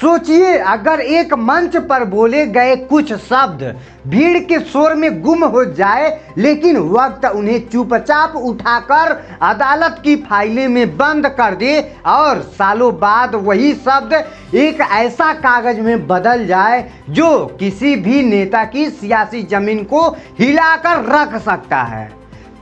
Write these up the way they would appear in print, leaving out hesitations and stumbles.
सोचिए, अगर एक मंच पर बोले गए कुछ शब्द भीड़ के शोर में गुम हो जाए, लेकिन वक्त उन्हें चुपचाप उठाकर अदालत की फाइलें में बंद कर दे और सालों बाद वही शब्द एक ऐसा कागज में बदल जाए जो किसी भी नेता की सियासी जमीन को हिलाकर रख सकता है,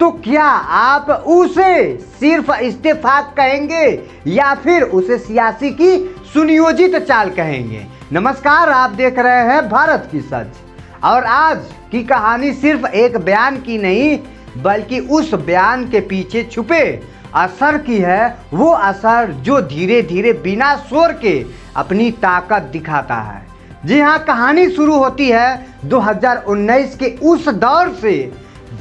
तो क्या आप उसे सिर्फ इस्तेफाक कहेंगे या फिर उसे सियासी की सुनियोजित चाल कहेंगे? नमस्कार, आप देख रहे हैं भारत की सच। और आज की कहानी सिर्फ एक बयान की नहीं, बल्कि उस बयान के पीछे छुपे असर की है। वो असर जो धीरे धीरे बिना शोर के अपनी ताकत दिखाता है। जी हाँ, कहानी शुरू होती है 2019 के उस दौर से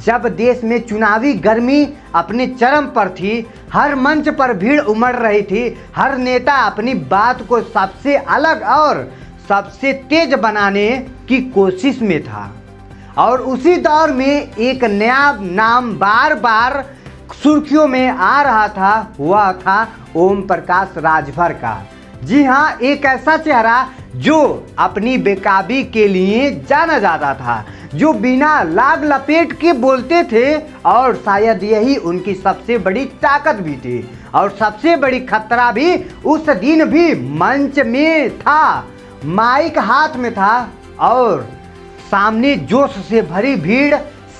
जब देश में चुनावी गर्मी अपने चरम पर थी। हर मंच पर भीड़ उमड़ रही थी। हर नेता अपनी बात को सबसे अलग और सबसे तेज बनाने की कोशिश में था। और उसी दौर में एक नया नाम बार बार सुर्खियों में आ रहा था, वह था ओम प्रकाश राजभर का। जी हाँ, एक ऐसा चेहरा जो अपनी बेकाबी के लिए जाना जाता था, जो बिना लाग लपेट के बोलते थे और शायद यही उनकी सबसे बड़ी ताकत भी थी। और सबसे बड़ी खतरा भी उस दिन भी मंच में था, माइक हाथ में था और सामने जोश से भरी भीड़।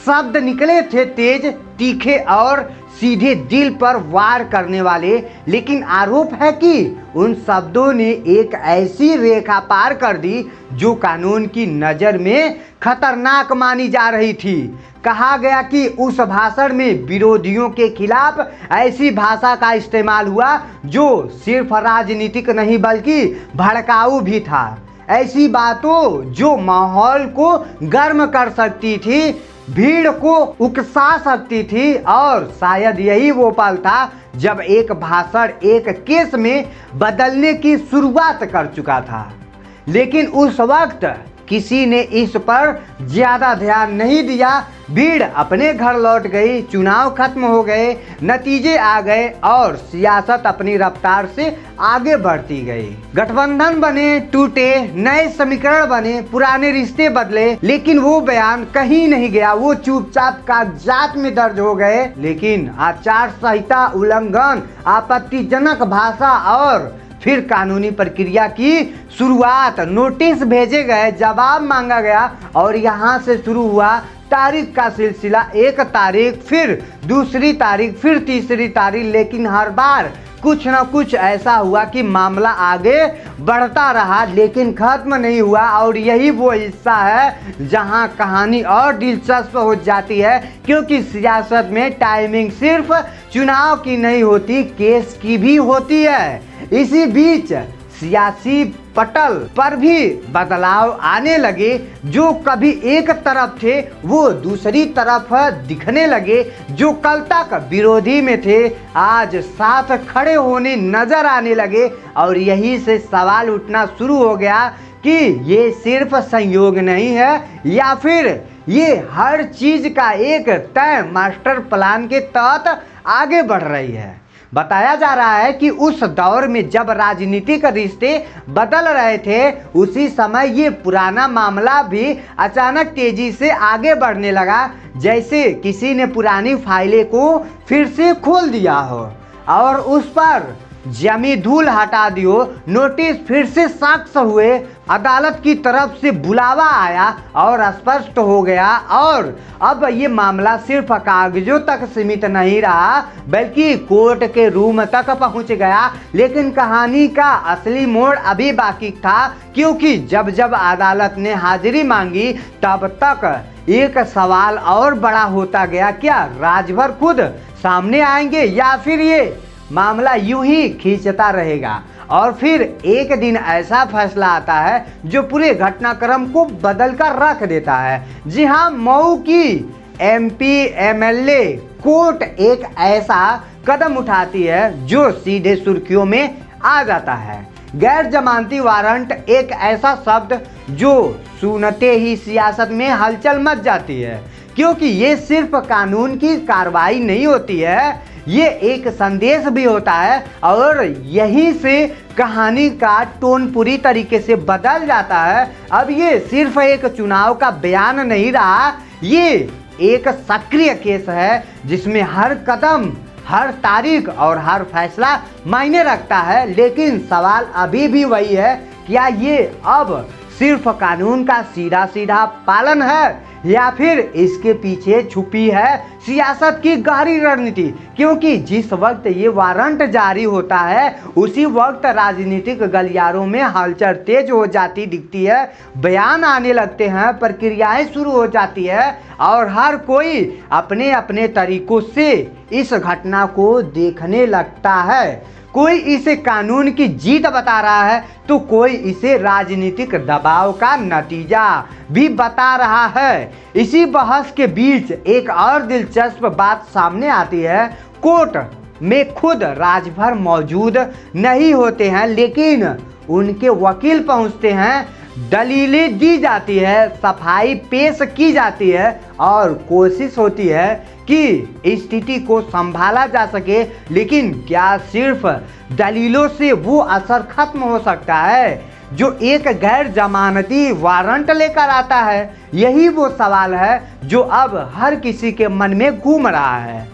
शब्द निकले थे तेज, तीखे और सीधे दिल पर वार करने वाले। लेकिन आरोप है कि उन शब्दों ने एक ऐसी रेखा पार कर दी जो कानून की नज़र में खतरनाक मानी जा रही थी। कहा गया कि उस भाषण में विरोधियों के खिलाफ ऐसी भाषा का इस्तेमाल हुआ जो सिर्फ राजनीतिक नहीं बल्कि भड़काऊ भी था। ऐसी बातों जो माहौल को गर्म कर सकती थी, भीड़ को उकसा सकती थी। और शायद यही वो पल था जब एक भाषण एक केस में बदलने की शुरुआत कर चुका था। लेकिन उस वक्त किसी ने इस पर ज्यादा ध्यान नहीं दिया। भीड़ अपने घर लौट गई, चुनाव खत्म हो गए, नतीजे आ गए और सियासत अपनी रफ्तार से आगे बढ़ती गई। गठबंधन बने, टूटे, नए समीकरण बने, पुराने रिश्ते बदले, लेकिन वो बयान कहीं नहीं गया। वो चुपचाप कागजात में दर्ज हो गए। लेकिन आचार संहिता उल्लंघन, आपत्तिजनक भाषा और फिर कानूनी प्रक्रिया की शुरुआत, नोटिस भेजे गए, जवाब मांगा गया और यहाँ से शुरू हुआ तारीख का सिलसिला। एक तारीख, फिर दूसरी तारीख, फिर तीसरी तारीख। लेकिन हर बार कुछ न कुछ ऐसा हुआ कि मामला आगे बढ़ता रहा लेकिन खत्म नहीं हुआ। और यही वो हिस्सा है जहां कहानी और दिलचस्प हो जाती है, क्योंकि सियासत में टाइमिंग सिर्फ चुनाव की नहीं होती, केस की भी होती है। इसी बीच सियासी पटल पर भी बदलाव आने लगे। जो कभी एक तरफ थे वो दूसरी तरफ दिखने लगे। जो कल तक विरोधी में थे आज साथ खड़े होने नजर आने लगे। और यही से सवाल उठना शुरू हो गया कि ये सिर्फ संयोग नहीं है या फिर ये हर चीज का एक तय मास्टर प्लान के तहत आगे बढ़ रही है। बताया जा रहा है कि उस दौर में जब राजनीतिक रिश्ते बदल रहे थे, उसी समय ये पुराना मामला भी अचानक तेजी से आगे बढ़ने लगा, जैसे किसी ने पुरानी फाइलें को फिर से खोल दिया हो और उस पर जमी धूल हटा दियो। नोटिस फिर से सख्त हुए, अदालत की तरफ से बुलावा आया और स्पष्ट हो गया। और अब ये मामला सिर्फ कागजों तक सीमित नहीं रहा बल्कि कोर्ट के रूम तक पहुंच गया। लेकिन कहानी का असली मोड़ अभी बाकी था, क्योंकि जब जब अदालत ने हाजिरी मांगी तब तक एक सवाल और बड़ा होता गया, क्या राजभर खुद सामने आएंगे या फिर ये मामला यूं ही खींचता रहेगा? और फिर एक दिन ऐसा फैसला आता है जो पूरे घटनाक्रम को बदलकर रख देता है। जी हाँ, मऊ की एमपी एमएलए कोर्ट एक ऐसा कदम उठाती है जो सीधे सुर्खियों में आ जाता है। गैर जमानती वारंट एक ऐसा शब्द जो सुनते ही सियासत में हलचल मच जाती है, क्योंकि ये सिर्फ कानून की कार्रवाई नहीं होती है, ये एक संदेश भी होता है और यहीं से कहानी का टोन पूरी तरीके से बदल जाता है। अब ये सिर्फ एक चुनाव का बयान नहीं रहा, ये एक सक्रिय केस है जिसमें हर कदम, हर तारीख और हर फैसला मायने रखता है। लेकिन सवाल अभी भी वही है, क्या ये अब सिर्फ कानून का सीधा सीधा पालन है या फिर इसके पीछे छुपी है सियासत की गहरी रणनीति? क्योंकि जिस वक्त ये वारंट जारी होता है उसी वक्त राजनीतिक गलियारों में हलचल तेज हो जाती दिखती है, बयान आने लगते हैं, प्रक्रियाएं शुरू हो जाती है और हर कोई अपने अपने तरीकों से इस घटना को देखने लगता है। कोई इसे कानून की जीत बता रहा है तो कोई इसे राजनीतिक दबाव का नतीजा भी बता रहा है। इसी बहस के बीच एक और दिलचस्प बात सामने आती है। कोर्ट में खुद राजभर मौजूद नहीं होते हैं, लेकिन उनके वकील पहुंचते हैं, दलीलें दी जाती है, सफाई पेश की जाती है और कोशिश होती है कि स्थिति को संभाला जा सके। लेकिन क्या सिर्फ दलीलों से वो असर खत्म हो सकता है जो एक गैर जमानती वारंट लेकर आता है? यही वो सवाल है जो अब हर किसी के मन में घूम रहा है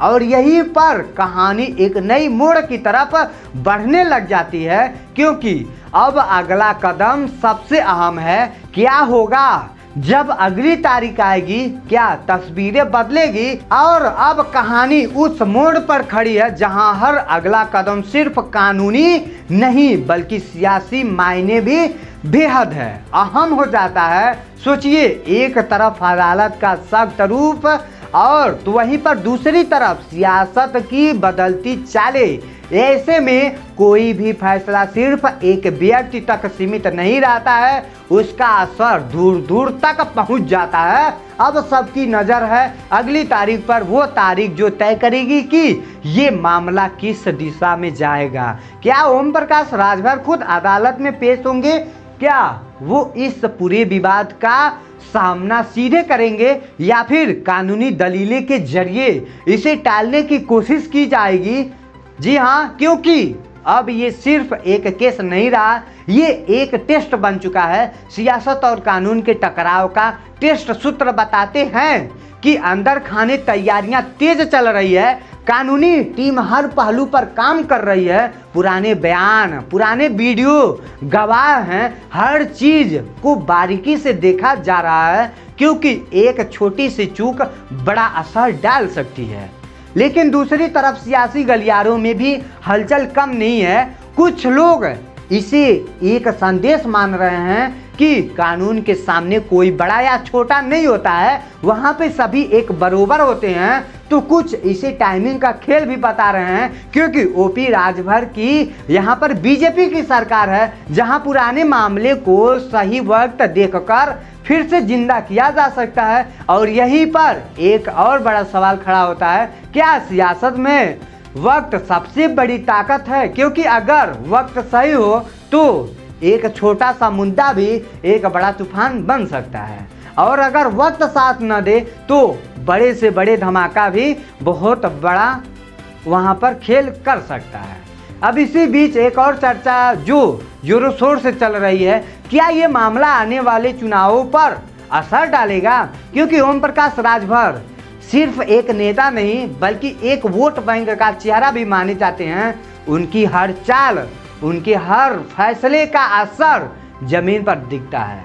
और यहीं पर कहानी एक नई मोड़ की तरफ बढ़ने लग जाती है, क्योंकि अब अगला कदम सबसे अहम है। क्या होगा जब अगली तारीख आएगी? क्या तस्वीरें बदलेगी? और अब कहानी उस मोड़ पर खड़ी है जहां हर अगला कदम सिर्फ कानूनी नहीं बल्कि सियासी मायने भी बेहद है अहम हो जाता है। सोचिए, एक तरफ अदालत का सख्त रूप और तो वहीं पर दूसरी तरफ सियासत की बदलती चालें। ऐसे में कोई भी फैसला सिर्फ एक व्यक्ति तक सीमित नहीं रहता है, उसका असर दूर दूर तक पहुंच जाता है। अब सबकी नज़र है अगली तारीख पर, वो तारीख जो तय करेगी कि ये मामला किस दिशा में जाएगा। क्या ओम प्रकाश राजभर खुद अदालत में पेश होंगे? क्या वो इस पूरे विवाद का सामना सीधे करेंगे या फिर कानूनी दलीलें के जरिए इसे टालने की कोशिश की जाएगी? जी हाँ, क्योंकि अब ये सिर्फ एक केस नहीं रहा, ये एक टेस्ट बन चुका है। सियासत और कानून के टकराव का टेस्ट सूत्र बताते हैं कि अंदर खाने तैयारियां तेज चल रही है, कानूनी टीम हर पहलू पर काम कर रही है, पुराने बयान, पुराने वीडियो गवाह हैं, हर चीज को बारीकी से देखा जा रहा है, क्योंकि एक छोटी सी चूक बड़ा असर डाल सकती है। लेकिन दूसरी तरफ सियासी गलियारों में भी हलचल कम नहीं है। कुछ लोग इसे एक संदेश मान रहे हैं कि कानून के सामने कोई बड़ा या छोटा नहीं होता है, वहाँ पे सभी एक बराबर होते हैं। तो कुछ इसे टाइमिंग का खेल भी बता रहे हैं, क्योंकि ओपी राजभर की यहाँ पर बीजेपी की सरकार है, जहाँ पुराने मामले को सही वक्त देखकर फिर से जिंदा किया जा सकता है। और यहीं पर एक और बड़ा सवाल खड़ा होता है, क्या सियासत में वक्त सबसे बड़ी ताकत है? क्योंकि अगर वक्त सही हो तो एक छोटा सा मुद्दा भी एक बड़ा तूफान बन सकता है, और अगर वक्त साथ न दे तो बड़े से बड़े धमाका भी बहुत बड़ा वहां पर खेल कर सकता है। अब इसी बीच एक और चर्चा जो जोरों शोर से चल रही है, क्या ये मामला आने वाले चुनावों पर असर डालेगा? क्योंकि ओम प्रकाश राजभर सिर्फ एक नेता नहीं बल्कि एक वोट बैंक का चेहरा भी माने जाते हैं। उनकी हर चाल, उनके हर फैसले का असर जमीन पर दिखता है।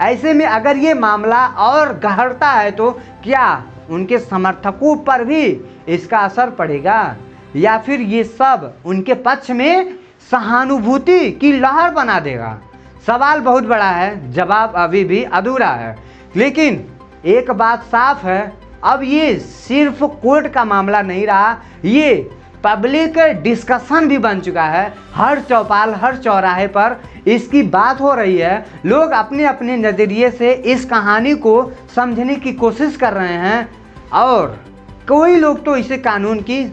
ऐसे में अगर ये मामला और गहरता है तो क्या उनके समर्थकों पर भी इसका असर पड़ेगा, या फिर ये सब उनके पक्ष में सहानुभूति की लहर बना देगा? सवाल बहुत बड़ा है, जवाब अभी भी अधूरा है। लेकिन एक बात साफ है, अब ये सिर्फ कोर्ट का मामला नहीं रहा, ये पब्लिक डिस्कशन भी बन चुका है। हर चौपाल, हर चौराहे पर इसकी बात हो रही है। लोग अपने अपने नज़रिए से इस कहानी को समझने की कोशिश कर रहे हैं, और कोई लोग तो इसे कानून की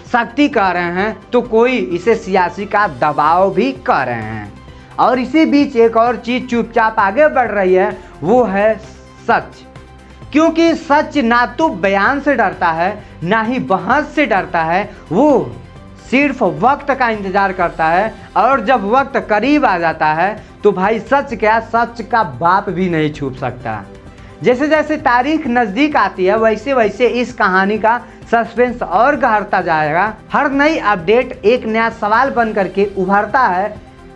सख्ती कर रहे हैं तो कोई इसे सियासी का दबाव भी कर रहे हैं। और इसी बीच एक और चीज़ चुपचाप आगे बढ़ रही है, वो है सच। क्योंकि सच ना तो बयान से डरता है ना ही बहस से डरता है, वो सिर्फ वक्त का इंतजार करता है। और जब वक्त करीब आ जाता है तो भाई सच क्या, सच का बाप भी नहीं छुप सकता। जैसे जैसे तारीख नज़दीक आती है वैसे वैसे इस कहानी का सस्पेंस और गहरता जाएगा। हर नई अपडेट एक नया सवाल बन करके उभरता है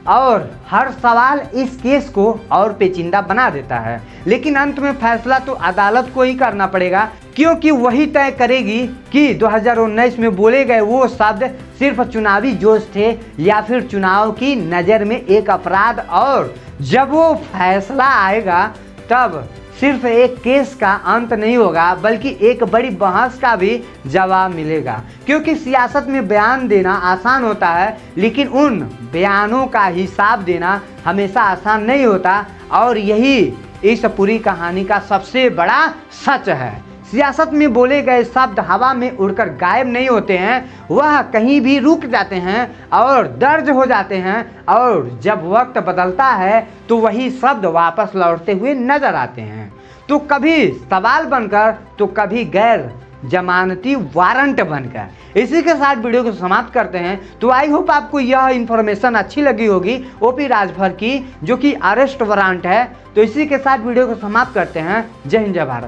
और हर सवाल इस केस को और पेचीदा बना देता है। लेकिन अंत में फैसला तो अदालत को ही करना पड़ेगा, क्योंकि वही तय करेगी कि 2019 में बोले गए वो शब्द सिर्फ चुनावी जोश थे या फिर चुनाव की नज़र में एक अपराध। और जब वो फैसला आएगा तब सिर्फ एक केस का अंत नहीं होगा बल्कि एक बड़ी बहस का भी जवाब मिलेगा। क्योंकि सियासत में बयान देना आसान होता है, लेकिन उन बयानों का हिसाब देना हमेशा आसान नहीं होता। और यही इस पूरी कहानी का सबसे बड़ा सच है। सियासत में बोले गए शब्द हवा में उड़कर गायब नहीं होते हैं, वह कहीं भी रुक जाते हैं और दर्ज हो जाते हैं। और जब वक्त बदलता है तो वही शब्द वापस लौटते हुए नजर आते हैं, तो कभी सवाल बनकर तो कभी गैर जमानती वारंट बनकर। इसी के साथ वीडियो को समाप्त करते हैं। तो आई होप आपको यह इन्फॉर्मेशन अच्छी लगी होगी ओपी राजभर की, जो कि अरेस्ट वारंट है। तो इसी के साथ वीडियो को समाप्त करते हैं। जय हिंद, जय भारत।